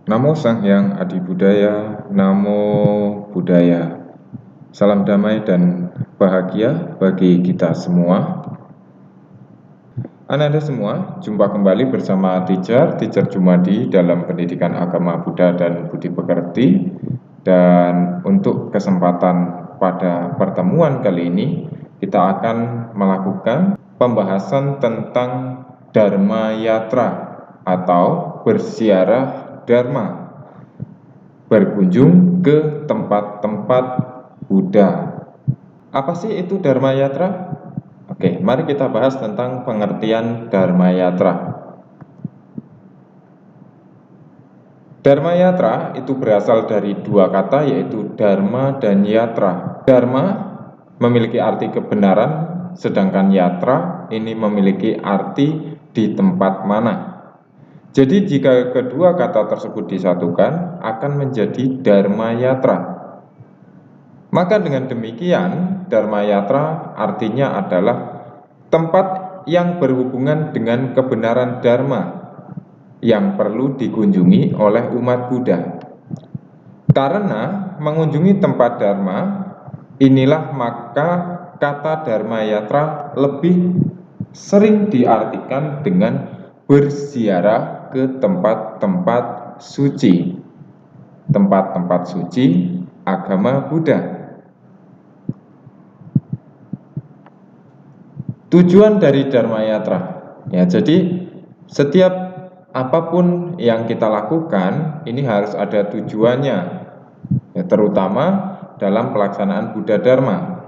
Namo Sang Hyang Adi Budaya, Namo Buddhaya. Salam damai dan bahagia bagi kita semua. Ananda semua, jumpa kembali bersama Teacher Jumadi dalam pendidikan agama Buddha dan Budi Pekerti. Dan untuk kesempatan pada pertemuan kali ini, kita akan melakukan pembahasan tentang Dharma Yatra atau berziarah Dharma, berkunjung ke tempat-tempat Buddha. Apa sih itu Dharma Yatra? Oke, mari kita bahas tentang pengertian Dharma Yatra. Dharma Yatra itu berasal dari dua kata, yaitu Dharma dan Yatra. Dharma memiliki arti kebenaran, sedangkan Yatra ini memiliki arti di tempat mana. Jadi jika kedua kata tersebut disatukan akan menjadi Dharma Yatra. Maka dengan demikian Dharma Yatra artinya adalah tempat yang berhubungan dengan kebenaran Dharma yang perlu dikunjungi oleh umat Buddha. Karena mengunjungi tempat Dharma, inilah maka kata Dharma Yatra lebih sering diartikan dengan berziarah ke tempat-tempat suci, tempat-tempat suci agama Buddha. Tujuan dari Dharma Yatra, ya, jadi setiap apapun yang kita lakukan ini harus ada tujuannya, ya, terutama dalam pelaksanaan Buddha Dharma.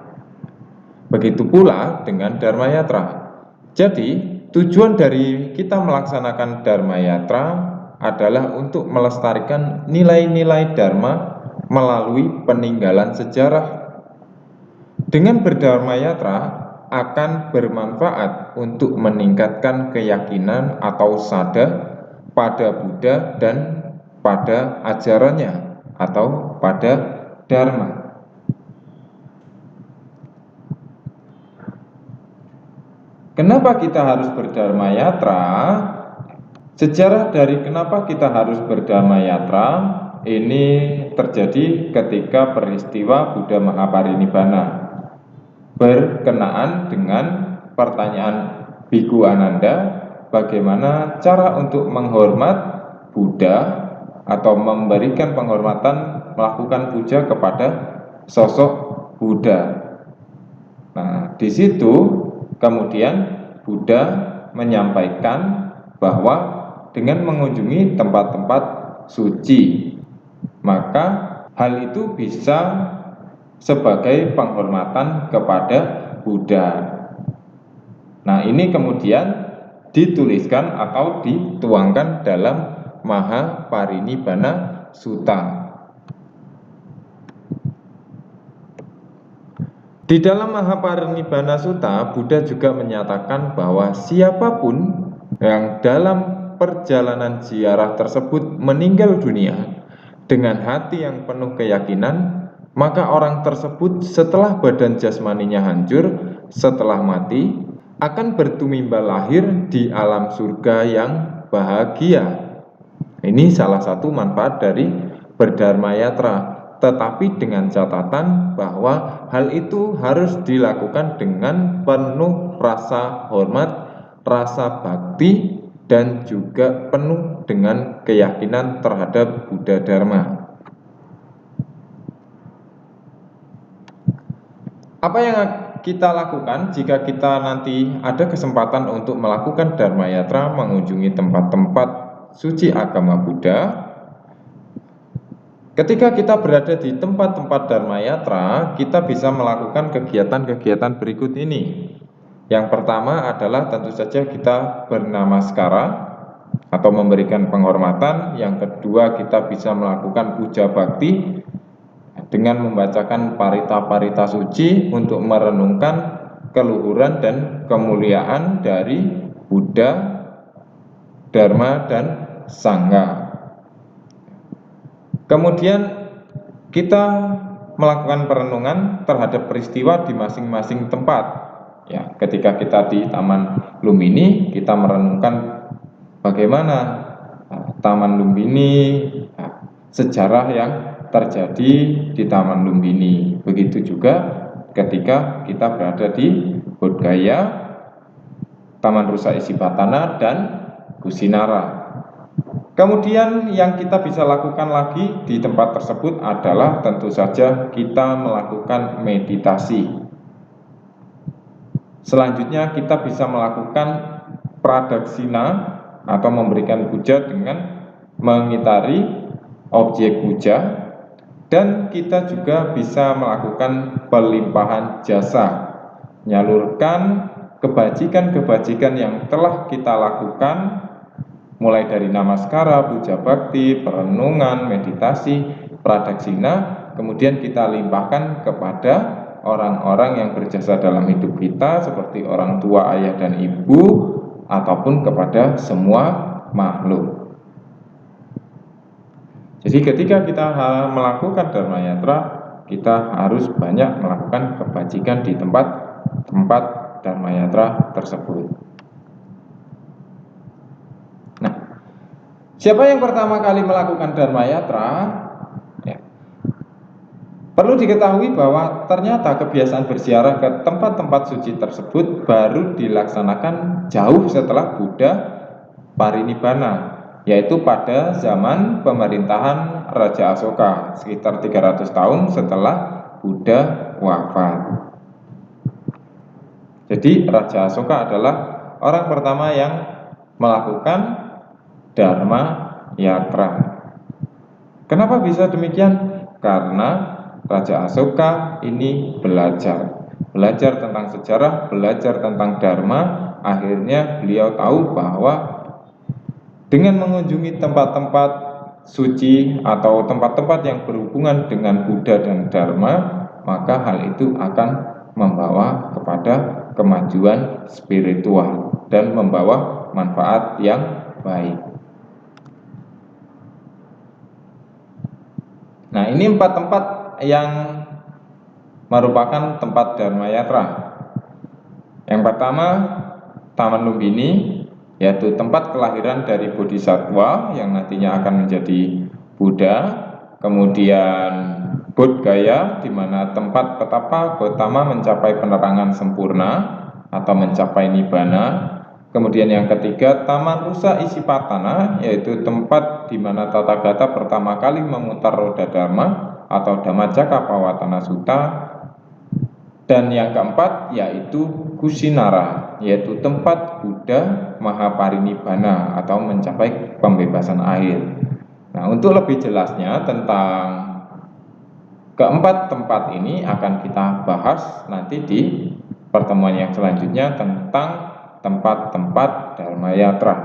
Begitu pula dengan Dharma Yatra. Jadi tujuan dari kita melaksanakan Dharma Yatra adalah untuk melestarikan nilai-nilai Dharma melalui peninggalan sejarah. Dengan berdharma yatra akan bermanfaat untuk meningkatkan keyakinan atau sada pada Buddha dan pada ajarannya atau pada Dharma. Kenapa kita harus berdharma yatra? Sejarah dari kenapa kita harus berdharma yatra ini terjadi ketika peristiwa Buddha Mahaparinibbana, berkenaan dengan pertanyaan Bhikkhu Ananda, bagaimana cara untuk menghormat Buddha atau memberikan penghormatan, melakukan puja kepada sosok Buddha. Nah, di situ kemudian Buddha menyampaikan bahwa dengan mengunjungi tempat-tempat suci, maka hal itu bisa sebagai penghormatan kepada Buddha. Nah, ini kemudian dituliskan atau dituangkan dalam Mahaparinibbana Sutta. Di dalam Mahaparinibbana Sutta, Buddha juga menyatakan bahwa siapapun yang dalam perjalanan ziarah tersebut meninggal dunia dengan hati yang penuh keyakinan, maka orang tersebut setelah badan jasmaninya hancur, setelah mati, akan bertumimba lahir di alam surga yang bahagia. Ini salah satu manfaat dari berdharma yatra, tetapi dengan catatan bahwa hal itu harus dilakukan dengan penuh rasa hormat, rasa bakti, dan juga penuh dengan keyakinan terhadap Buddha Dharma. Apa yang kita lakukan jika kita nanti ada kesempatan untuk melakukan Dharma Yatra, mengunjungi tempat-tempat suci agama Buddha? Ketika kita berada di tempat-tempat Dharma Yatra, kita bisa melakukan kegiatan-kegiatan berikut ini. Yang pertama adalah tentu saja kita bernamaskara atau memberikan penghormatan. Yang kedua, kita bisa melakukan puja bakti dengan membacakan parita-parita suci untuk merenungkan keluhuran dan kemuliaan dari Buddha, Dharma, dan Sangha. Kemudian kita melakukan perenungan terhadap peristiwa di masing-masing tempat. Ya, ketika kita di Taman Lumini, kita merenungkan bagaimana Taman Lumbini, sejarah yang terjadi di Taman Lumbini. Begitu juga ketika kita berada di Bodhgaya, Taman Rusa Isipatana, dan Kusinara. Kemudian yang kita bisa lakukan lagi di tempat tersebut adalah tentu saja kita melakukan meditasi. Selanjutnya kita bisa melakukan pradaksina atau memberikan puja dengan mengitari objek puja, dan kita juga bisa melakukan pelimpahan jasa, menyalurkan kebajikan-kebajikan yang telah kita lakukan mulai dari namaskara, puja bakti, perenungan, meditasi, pradaksina, kemudian kita limpahkan kepada orang-orang yang berjasa dalam hidup kita seperti orang tua, ayah dan ibu, ataupun kepada semua makhluk. Jadi ketika kita melakukan Dharma Yatra, kita harus banyak melakukan kebajikan di tempat-tempat Dharma Yatra tersebut. Siapa yang pertama kali melakukan Dharma Yatra? Perlu diketahui bahwa ternyata kebiasaan berziarah ke tempat-tempat suci tersebut baru dilaksanakan jauh setelah Buddha parinibbana, yaitu pada zaman pemerintahan Raja Asoka, sekitar 300 tahun setelah Buddha wafat. Jadi Raja Asoka adalah orang pertama yang melakukan Dharma Yatra. Kenapa bisa demikian? Karena Raja Asoka ini belajar tentang sejarah, belajar tentang Dharma. Akhirnya beliau tahu bahwa dengan mengunjungi tempat-tempat suci atau tempat-tempat yang berhubungan dengan Buddha dan Dharma, maka hal itu akan membawa kepada kemajuan spiritual dan membawa manfaat yang baik. Nah, ini 4 tempat yang merupakan tempat Dharma Yatra. Yang pertama, Taman Lumbini, yaitu tempat kelahiran dari Bodhisattva yang nantinya akan menjadi Buddha. Kemudian Bodhgaya, di mana tempat petapa Gautama mencapai penerangan sempurna atau mencapai Nibbana. Kemudian yang ketiga, Taman Rusa Isipatana, yaitu tempat di mana Tathagata pertama kali memutar roda Dharma atau Dhammacakkappawatana Sutta. Dan yang keempat yaitu Kusinara, yaitu tempat Buddha Mahaparinibbana atau mencapai pembebasan akhir. Nah, untuk lebih jelasnya tentang keempat tempat ini akan kita bahas nanti di pertemuan yang selanjutnya tentang tempat-tempat Dharma Yatra.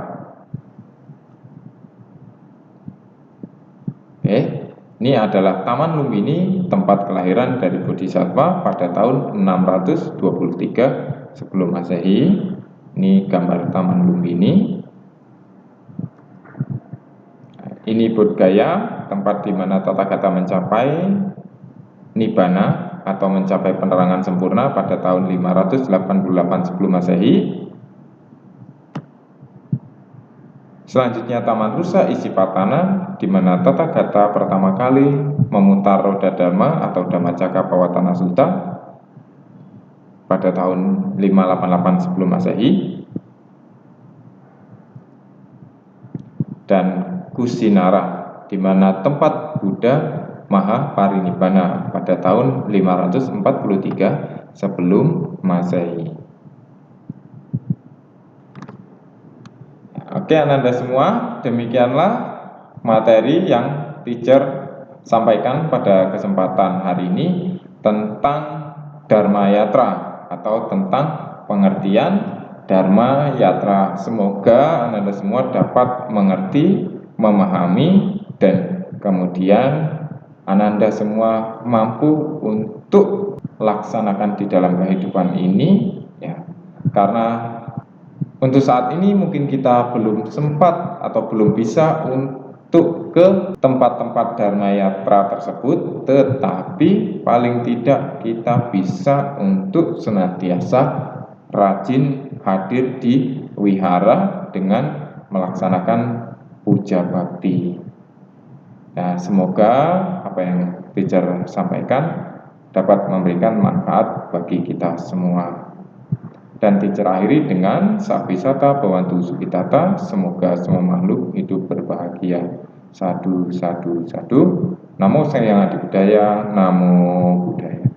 Oke, ini adalah Taman Lumbini, tempat kelahiran dari Bodhisattva pada tahun 623 sebelum Masehi. Ini gambar Taman Lumbini. Ini Bodhgaya, tempat di mana Tathagata mencapai Nibbana atau mencapai penerangan sempurna pada tahun 588 sebelum Masehi. Selanjutnya Taman Rusa Isipatana, di mana Tathagata pertama kali memutar roda Dharma atau Dhammacakkappawatana Sutta pada tahun 588 sebelum Masehi. Dan Kusinara, di mana tempat Buddha Mahaparinibbana pada tahun 543 sebelum Masehi. Oke, Ananda semua, demikianlah materi yang teacher sampaikan pada kesempatan hari ini tentang Dharma Yatra atau tentang pengertian Dharma Yatra. Semoga Ananda semua dapat mengerti, memahami, dan kemudian Ananda semua mampu untuk laksanakan di dalam kehidupan ini, ya. Karena untuk saat ini mungkin kita belum sempat atau belum bisa untuk ke tempat-tempat Dharma Yatra tersebut, tetapi paling tidak kita bisa untuk senantiasa rajin hadir di wihara dengan melaksanakan puja bakti. Nah, semoga apa yang teacher sampaikan dapat memberikan manfaat bagi kita semua. Dan teacher akhiri dengan Sabisata Bhavantu Sukhitata, semoga semua makhluk hidup berbahagia. Sadu, sadu, sadu. Namo Sang Hyang Adi Budaya, Namo Buddhaya.